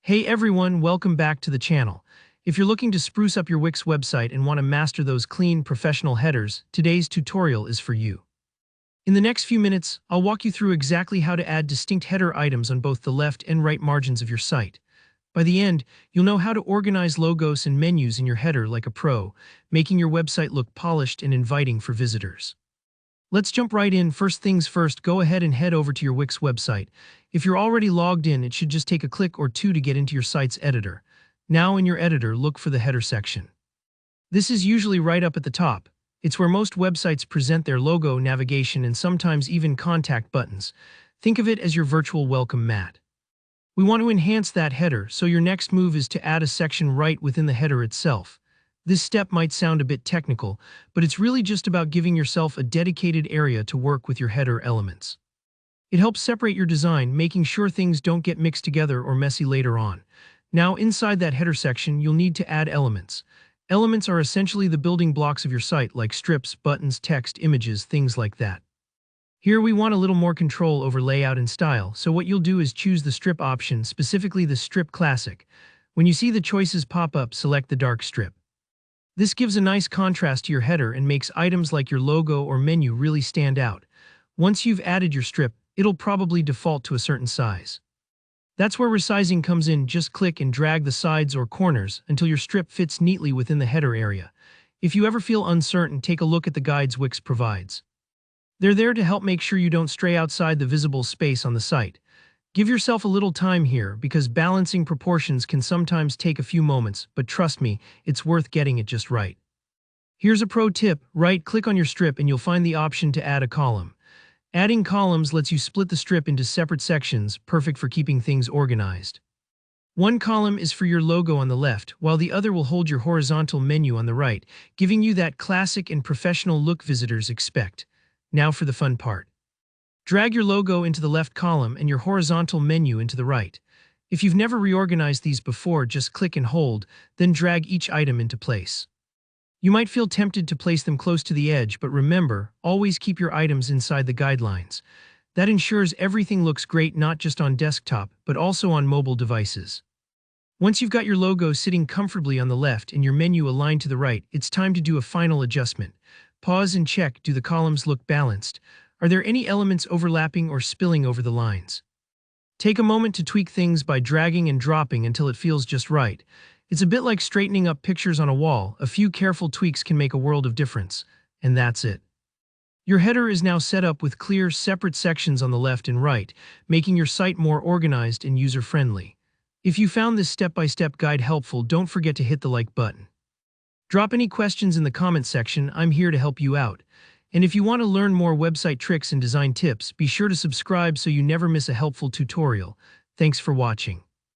Hey everyone, welcome back to the channel. If you're looking to spruce up your Wix website and want to master those clean, professional headers, today's tutorial is for you. In the next few minutes, I'll walk you through exactly how to add distinct header items on both the left and right margins of your site. By the end, you'll know how to organize logos and menus in your header like a pro, making your website look polished and inviting for visitors. Let's jump right in. First things first, go ahead and head over to your Wix website. If you're already logged in, it should just take a click or two to get into your site's editor. Now in your editor, look for the header section. This is usually right up at the top. It's where most websites present their logo, navigation, and sometimes even contact buttons. Think of it as your virtual welcome mat. We want to enhance that header, so your next move is to add a section right within the header itself. This step might sound a bit technical, but it's really just about giving yourself a dedicated area to work with your header elements. It helps separate your design, making sure things don't get mixed together or messy later on. Now, inside that header section, you'll need to add elements. Elements are essentially the building blocks of your site, like strips, buttons, text, images, things like that. Here we want a little more control over layout and style, so what you'll do is choose the strip option, specifically the Strip Classic. When you see the choices pop up, select the dark strip. This gives a nice contrast to your header and makes items like your logo or menu really stand out. Once you've added your strip, it'll probably default to a certain size. That's where resizing comes in. Just click and drag the sides or corners until your strip fits neatly within the header area. If you ever feel uncertain, take a look at the guides Wix provides. They're there to help make sure you don't stray outside the visible space on the site. Give yourself a little time here, because balancing proportions can sometimes take a few moments, but trust me, it's worth getting it just right. Here's a pro tip: right-click on your strip and you'll find the option to add a column. Adding columns lets you split the strip into separate sections, perfect for keeping things organized. One column is for your logo on the left, while the other will hold your horizontal menu on the right, giving you that classic and professional look visitors expect. Now for the fun part. Drag your logo into the left column and your horizontal menu into the right. If you've never reorganized these before, just click and hold, then drag each item into place. You might feel tempted to place them close to the edge, but remember, always keep your items inside the guidelines. That ensures everything looks great not just on desktop, but also on mobile devices. Once you've got your logo sitting comfortably on the left and your menu aligned to the right, it's time to do a final adjustment. Pause and check: do the columns look balanced? Are there any elements overlapping or spilling over the lines? Take a moment to tweak things by dragging and dropping until it feels just right. It's a bit like straightening up pictures on a wall. A few careful tweaks can make a world of difference. And that's it. Your header is now set up with clear, separate sections on the left and right, making your site more organized and user-friendly. If you found this step-by-step guide helpful, don't forget to hit the like button. Drop any questions in the comment section. I'm here to help you out. And if you want to learn more website tricks and design tips, be sure to subscribe so you never miss a helpful tutorial. Thanks for watching.